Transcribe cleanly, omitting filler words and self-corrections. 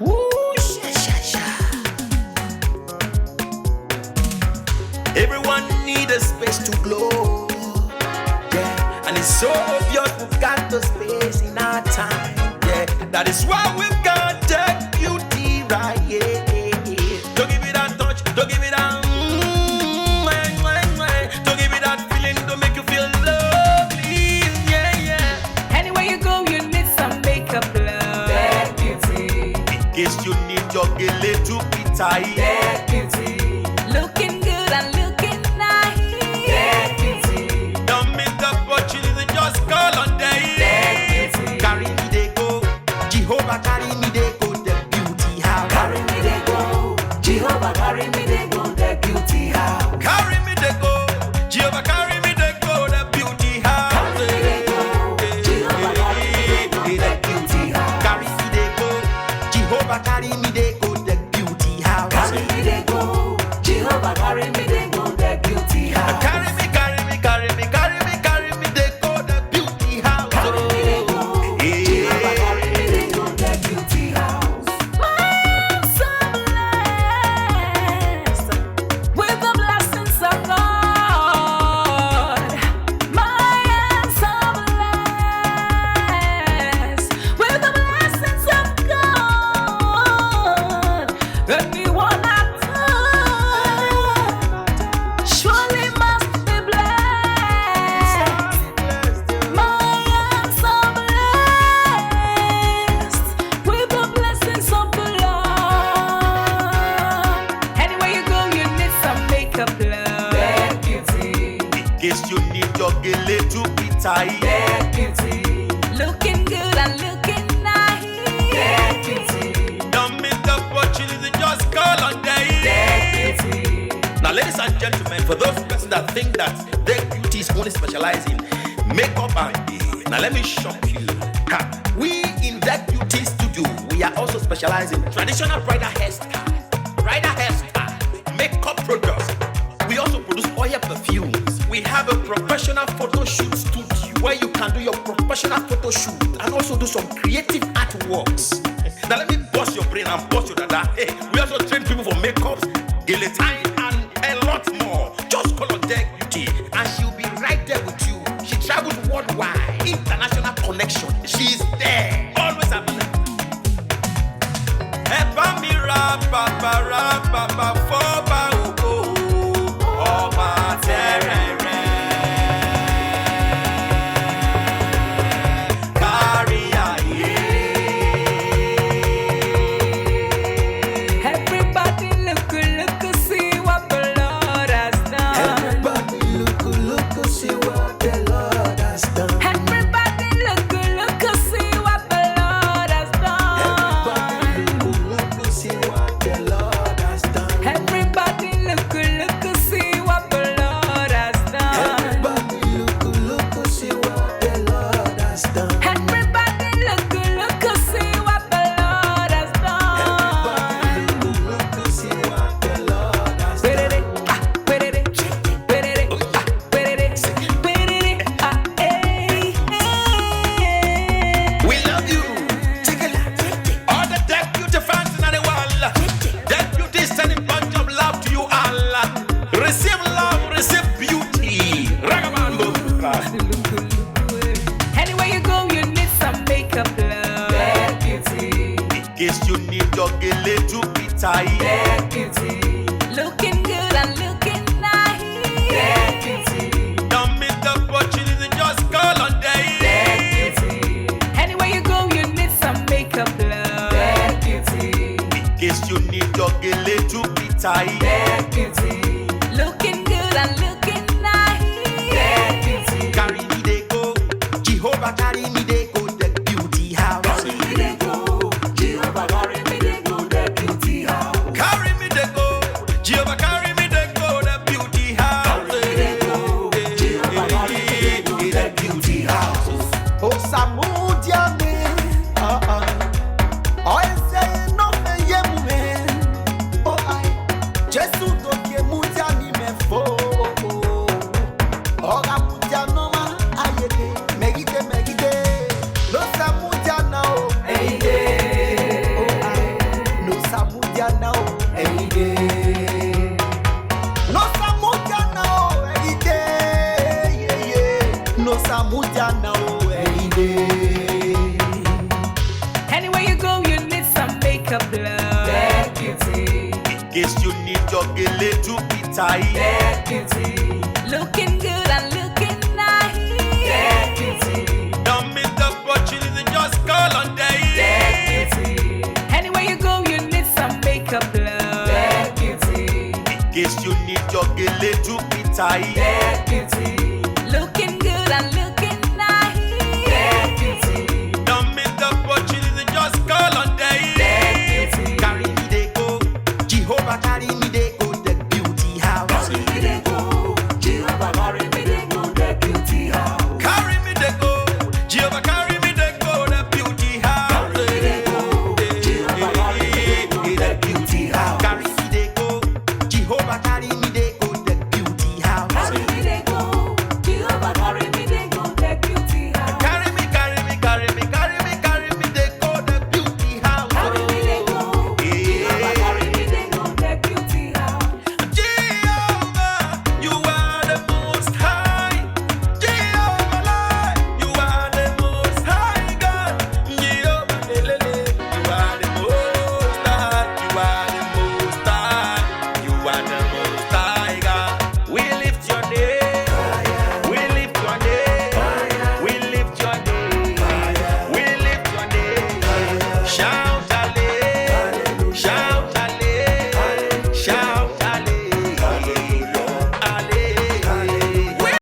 Woo, sha, sha, sha. Everyone need a space to glow. Yeah, and it's so obvious we've got the space in our time. Yeah, that is why we've got Deg Beauty right here. Don't give it that touch, don't give it that don't give it that feeling, don't make you feel lovely. Yeah, yeah. Anywhere you go, you need some makeup, love. Deg Beauty. In case you need your Gele to be tight. Deg Beauty. Looking good and looking nice. Deg Beauty. Don't miss the opportunity, just call on Deg. Deg Beauty. Carry me they go, Jehovah carry me they go, Deg Beauty house. Carry me they go, Jehovah carry me they go, Deg Beauty house. Carry me they go, Jehovah carry me they go, Deg Beauty house. Carry me they go, Jehovah carry me they go, Deg Beauty house. Carry me they go, Jehovah carry me they go, Deg Beauty house. Carry me they go, Jehovah carry me they go, Deg Beauty house. Carry me, carry me, carry me, carry me, carry me they go, Deg Beauty house. Carry me they go, Jehovah carry me they go, Deg Beauty house. I'm so blessed with the blessings of God. I'm so blessed with the blessings of God. Anyone I touch surely must be blessed. I'm so blessed with the blessings of the Lord. Anywhere you go, you need some makeup, love. Deg Beauty. In case you need your Gele to be tight. Deg Beauty. Looking good and looking nice. Deg Beauty. Don't miss the opportunity, just call on Deg. Deg Beauty. Now, ladies and gentlemen, for those persons that think that Deg Beauty is only specializing in makeup and hair, now let me shock you. Ha. We in Deg Beauty studio, we are also specializing in traditional bridal hairstyle, makeup products. We also produce oil perfumes. We have a professional photo shoot studio where you can do your professional photo shoot and also do some creative artworks. Now let me bust your brain and bust your dada. Hey, we also train people for makeups, Gele time, and a lot more. Just call on Deg Beauty and she'll be right there with you. She travels worldwide, international connection. She's there, always available. Eba mi ra ba fo ba o ọba terere. Kárí ayé. Everybody look, see what the Lord has done. Everybody look, see what the Lord has done. Everybody look, see what the Lord has done. Everybody look, see what the Lord has done. Everybody look, see what the Lord has done. Everybody look, see what the Lord has done. Everybody look, see what the Lord has done. Look, see what the Lord has done. We love you. All the Deg Beauty fans in the world. Deg Beauty is sending bunch of love to you all. Receive love, receive beauty. Ragabambo. Anywhere you go, you need some makeup, love. Deg Beauty. In case you need your Gele to be tight. Deg Beauty. Looking good and looking nice. Deg Beauty. Don't miss the opportunity, just call on Deg. Deg Beauty. Anywhere you go, you need some makeup, love. Deg Beauty. In case you need your Gele to be tight. Deg Beauty. Looking good and looking nice. Deg Beauty. Carry me they go, Jehovah carry me they go, Deg Beauty house. Carry me they go, Jehovah carry me they go, Deg Beauty house. Carry me they go, Jehovah carry me they go, Deg Beauty house. Carry me they go, Jehovah carry me they go, Deg Beauty house. Oh, Samudia me, oh, I say no me ye mu me, oh I, Jesus do ye mu makeup love. Deg Beauty. In case you need your gele to be tight. Deg Beauty. Looking good and looking nice. Deg Beauty. Don't miss the opportunity, just call on Deg. Deg Beauty. Anywhere you go, you need some makeup love. Deg Beauty. In case you need your gele to be tight. Deg Beauty.